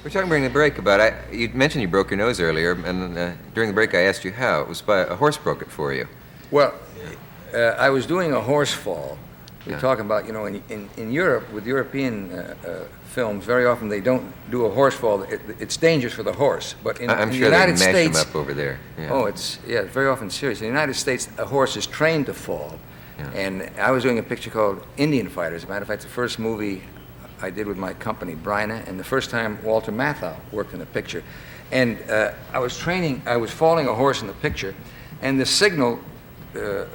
We're talking during the break about, you mentioned you broke your nose earlier, and during the break I asked you how. It was by a horse broke it for you. Well, I was doing a horse fall. We're Yeah. talking about, in Europe, with European films, very often they don't do a horse fall. It's dangerous for the horse. But in I'm the sure they United mash States, them up over there. Yeah. oh, it's very often serious. In the United States, a horse is trained to fall. Yeah. And I was doing a picture called Indian Fighters. As a matter of fact, the first movie I did with my company, Bryna, and the first time Walter Matthau worked in the picture. And I was falling a horse in the picture, and the signal to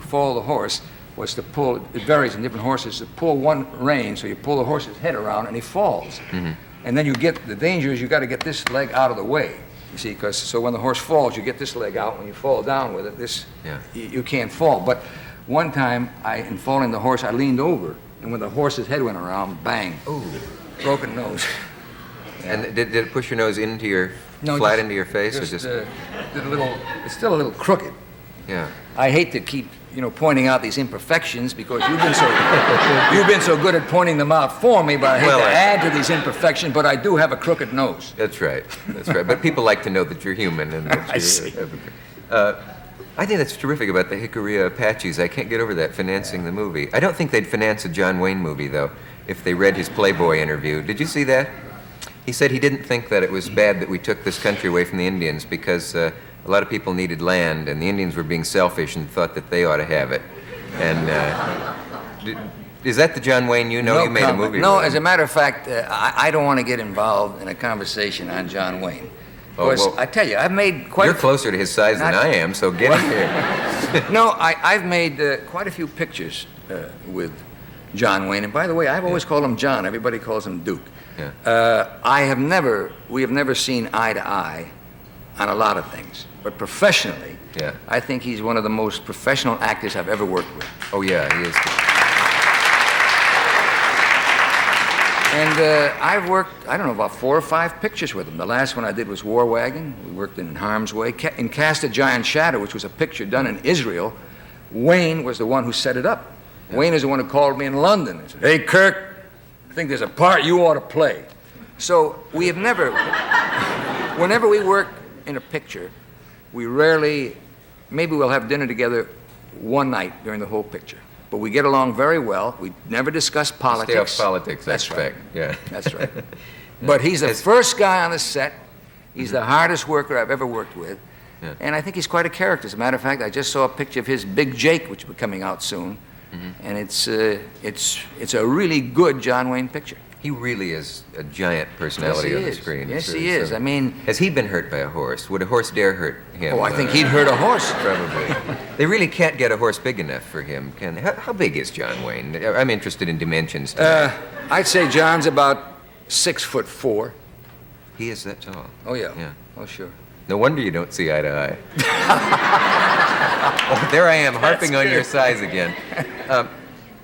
fall the horse was to pull, it varies in different horses, to pull one rein, so you pull the horse's head around and he falls. Mm-hmm. And then the danger is you got to get this leg out of the way, you see, so when the horse falls, you get this leg out. When you fall down with it, you can't fall. But one time, in falling the horse, I leaned over, and when the horse's head went around, bang, Ooh. broken nose. And did it push your nose into your, into your face? Just, or just did a little, it's still a little crooked. Yeah. I hate to keep, pointing out these imperfections because you've been so good at pointing them out for me, but I hate to add to these imperfections, but I do have a crooked nose. That's right. That's right. But people like to know that you're human. And that I see. I think that's terrific about the Hickory Apaches. I can't get over that, financing the movie. I don't think they'd finance a John Wayne movie, though, if they read his Playboy interview. Did you see that? He said he didn't think that it was bad that we took this country away from the Indians because a lot of people needed land, and the Indians were being selfish and thought that they ought to have it. And is that the John Wayne you know? No you made comment. a movie No, with as a him. matter of fact, I don't want to get involved in a conversation on John Wayne. Because I tell you, I've made quite You're closer to his size than I am, so get in here. No, I've made quite a few pictures with John Wayne. And by the way, I've always called him John. Everybody calls him Duke. Yeah. We have never seen eye to eye on a lot of things. But professionally, I think he's one of the most professional actors I've ever worked with. Oh, yeah, he is. And I've worked, I don't know, about 4 or 5 pictures with him. The last one I did was War Wagon. We worked in Harm's Way. In Cast a Giant Shadow, which was a picture done in Israel, Wayne was the one who set it up. Yeah. Wayne is the one who called me in London and said, "Hey, Kirk, I think there's a part you ought to play." So we have never, whenever we work in a picture, we rarely, maybe we'll have dinner together one night during the whole picture. But we get along very well. We never discuss politics. Stay off politics, That's right. Yeah. That's right. But he's the first guy on the set. He's the hardest worker I've ever worked with. Yeah. And I think he's quite a character. As a matter of fact, I just saw a picture of his Big Jake, which will be coming out soon. Mm-hmm. And it's a really good John Wayne picture. He really is a giant personality on the screen. Yes, he is. I mean... Has he been hurt by a horse? Would a horse dare hurt him? Oh, I think he'd hurt a horse. Probably. They really can't get a horse big enough for him, can they? How big is John Wayne? I'm interested in dimensions tonight. I'd say John's about 6'4". He is that tall? Oh, yeah. Yeah. Oh, sure. No wonder you don't see eye to eye. Oh, there I am, harping on your size again.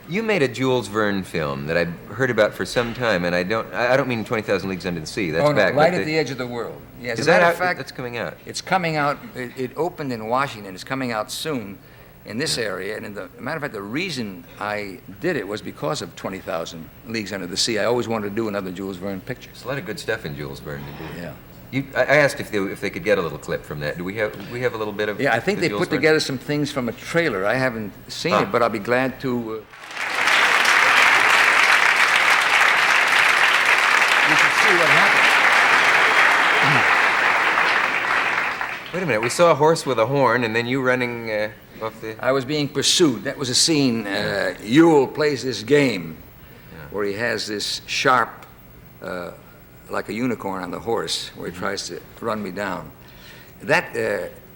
You made a Jules Verne film that I've heard about for some time, and I don't mean 20,000 Leagues Under the Sea. That's back. Right at the edge of the world. Yes. Is that out? That's coming out. It's coming out. It opened in Washington. It's coming out soon in this area. And as a matter of fact, the reason I did it was because of 20,000 Leagues Under the Sea. I always wanted to do another Jules Verne picture. There's a lot of good stuff in Jules Verne to do. Yeah. I asked if they could get a little clip from that. Do we have a little bit of? Yeah, I think they Jules put Verne? together some things from a trailer. I haven't seen it, but I'll be glad to. You should see what happened. Wait a minute. We saw a horse with a horn, and then you running off the. I was being pursued. That was a scene. Ewell plays this game where he has this sharp, like a unicorn on the horse, where he tries to run me down. That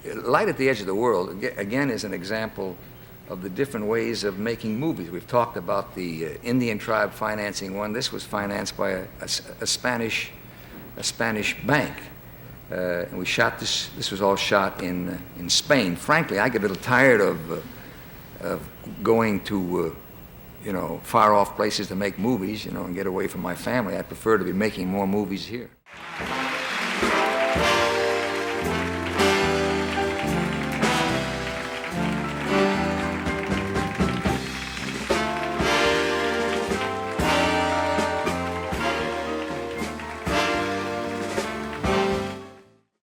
Light at the Edge of the World, again, is an example of the different ways of making movies. We've talked about the Indian tribe financing one. This was financed by a Spanish bank. And we shot this. This was all shot in Spain. Frankly, I get a little tired of going to far off places to make movies, and get away from my family. I prefer to be making more movies here.